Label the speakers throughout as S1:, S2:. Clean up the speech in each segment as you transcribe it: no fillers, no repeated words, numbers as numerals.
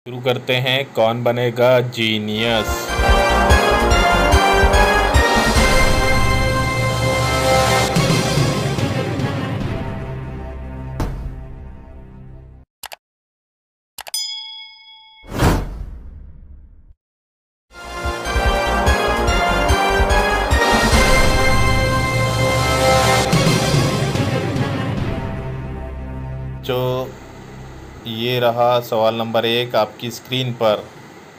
S1: शुरू करते हैं कौन बनेगा जीनियस। जो ये रहा सवाल नंबर 1 आपकी स्क्रीन पर।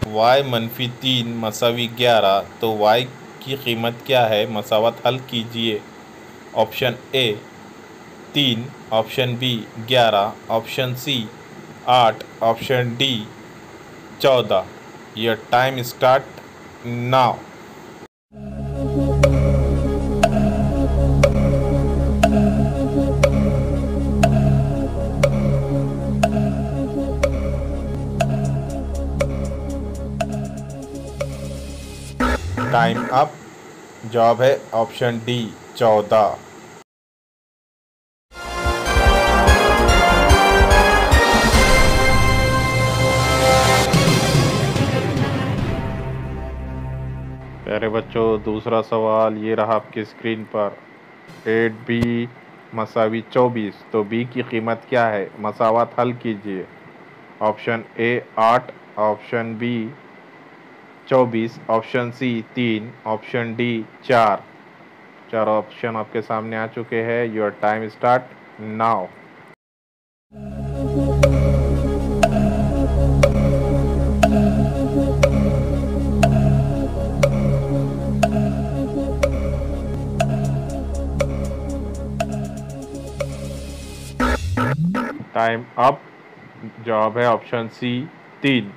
S1: y-3 मसावी 11, तो y की कीमत क्या है? मसावत हल कीजिए। Option A 3, option B 11, option C 8, option D 14। Your time start now. Time up. जवाब है ऑप्शन डी 14। प्यारे बच्चों, दूसरा सवाल ये रहा आपकी स्क्रीन पर। 8b मसावी 24, तो b की कीमत क्या है? मसावत हल कीजिए। Option A 8, option B 24, option C 3, option D 4। चारों ऑप्शन आपके सामने आ चुके हैं। Your time start now. Time up. जवाब है ऑप्शन सी 3।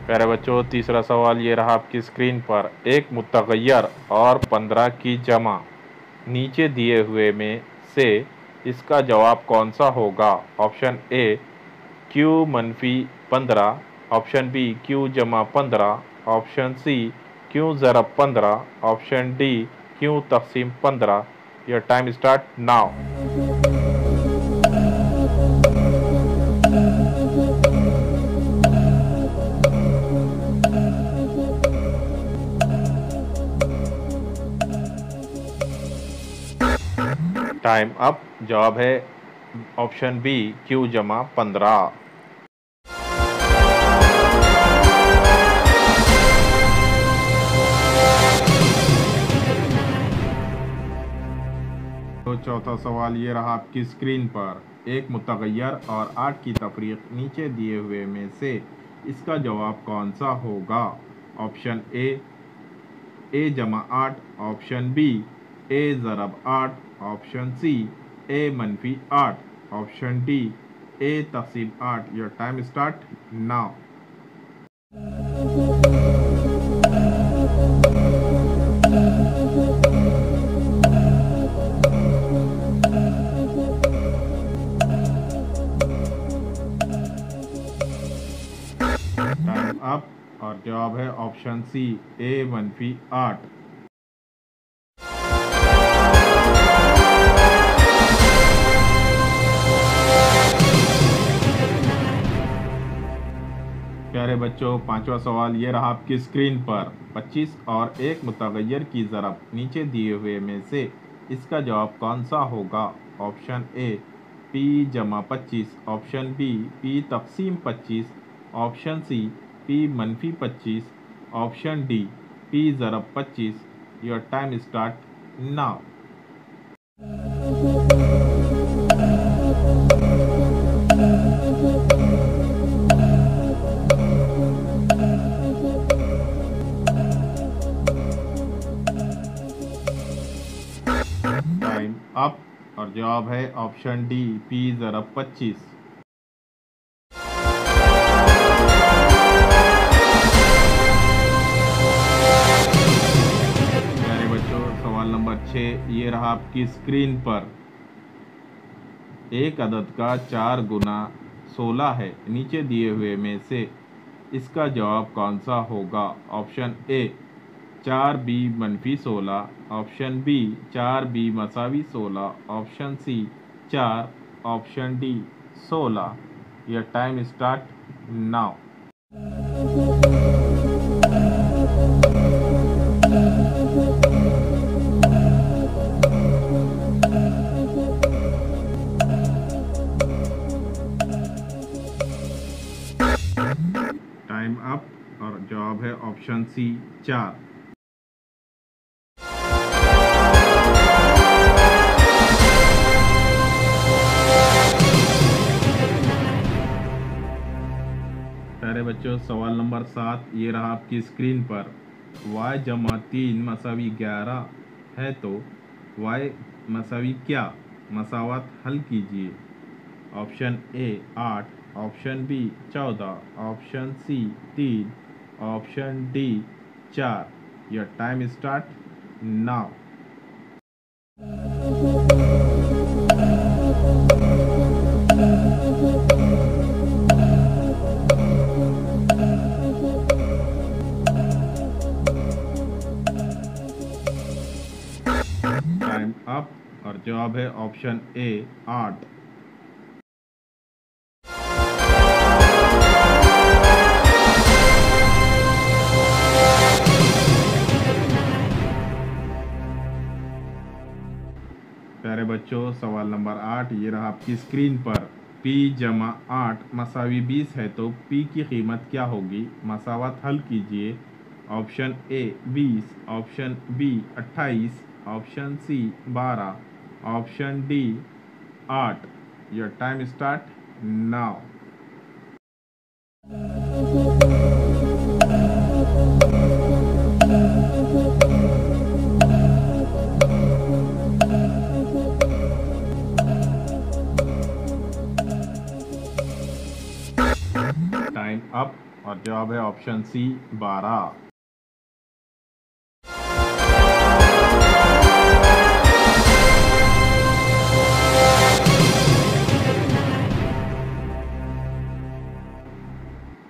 S1: प्यारे बच्चों, तीसरा सवाल ये रहा आपकी स्क्रीन पर। एक मुतगय्यर और 15 की जमा नीचे दिए हुए में से इसका जवाब कौन सा होगा? Option A Q-15, option B Q-15, option C Q-15, option D Q-15। Your time start now. Time up. जवाब है ऑप्शन बी Q-15। तो चौथा सवाल ये रहा आपकी स्क्रीन पर। एक मुतगय्यर और 8 की तफरीक नीचे दिए हुए में से इसका जवाब कौन सा होगा? ऑप्शन ए जमा 8, ऑप्शन बी ए ज़रब 8, option C A-8, option D A तक़सीम 8। Your time start now. Time up और जवाब है ऑप्शन सी A-8। प्यारे बच्चों, पांचवा सवाल ये रहा आपकी स्क्रीन पर। 25 और एक मुतगय्यर की ज़रब नीचे दिए हुए में से इसका जवाब कौन सा होगा? Option A P-25, option B P तक़सीम 25, option C P-25, option D P ज़रब 25। Your time start now. Time up और जवाब है ऑप्शन डी P ज़रब 25। प्यारे बच्चों, सवाल नंबर 6 ये रहा आपकी स्क्रीन पर। एक अदद का 4 गुना 16 है। नीचे दिए हुए में से इसका जवाब कौन सा होगा? Option A 4b -16, option B 4b = 16, option C 4, option D 16। Your time start now. Time up और जवाब है ऑप्शन सी 4। प्यारे बच्चों, सवाल नंबर 7 ये रहा आपकी स्क्रीन पर। y जमा 3 = 11 है तो y = क्या? मसावत हल कीजिए। Option A 8, option B 14, option C 3, option D 4। Your time start now. Time up और जवाब है ऑप्शन ए 8। प्यारे बच्चों, सवाल नंबर 8 ये रहा आपकी स्क्रीन पर। p जमा 8 = 20 है तो p की कीमत क्या होगी? मसावत हल कीजिए। Option A 20, option B 28, option C 12, option D 8। Your time start now. Time up और जवाब है ऑप्शन सी 12।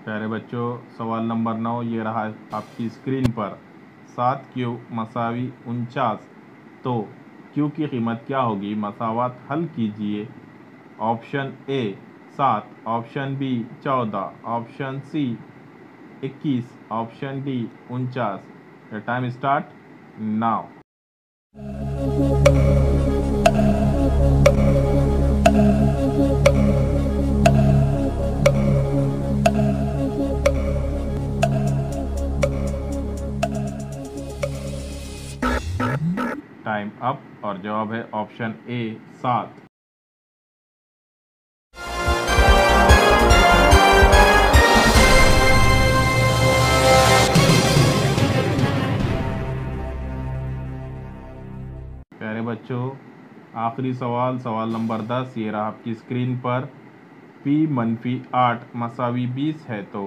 S1: प्यारे बच्चों, सवाल नंबर 9 ये रहा आपकी स्क्रीन पर। 7q = 49 तो q की कीमत क्या होगी? मसावत हल कीजिए। Option A 7, option B 14, option C 21, option D 49। Time start now. Time up और जवाब है ऑप्शन ए 7। प्यारे बच्चों, आखिरी सवाल नंबर 10 ये रहा आपकी स्क्रीन पर। p - 8 = 20 है तो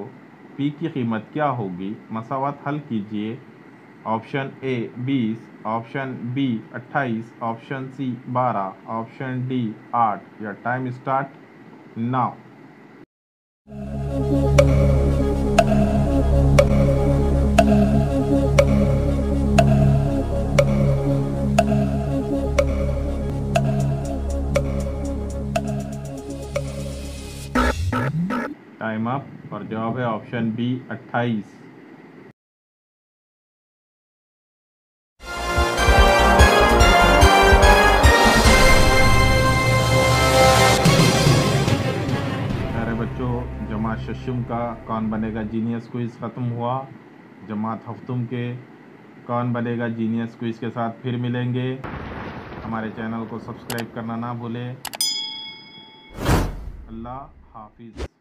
S1: p की कीमत क्या होगी? मसावत हल कीजिए। Option A 20, option B 28, option C 12, option D 8। Your time start now. Time up और जवाब है ऑप्शन बी 28। बच्चों, जमात शशुम का कौन बनेगा जीनियस क्विज़ ख़त्म हुआ। जमात हफ्तुम के कौन बनेगा जीनियस क्विज़ के साथ फिर मिलेंगे। हमारे चैनल को सब्सक्राइब करना ना भूलें। अल्लाह हाफिज़।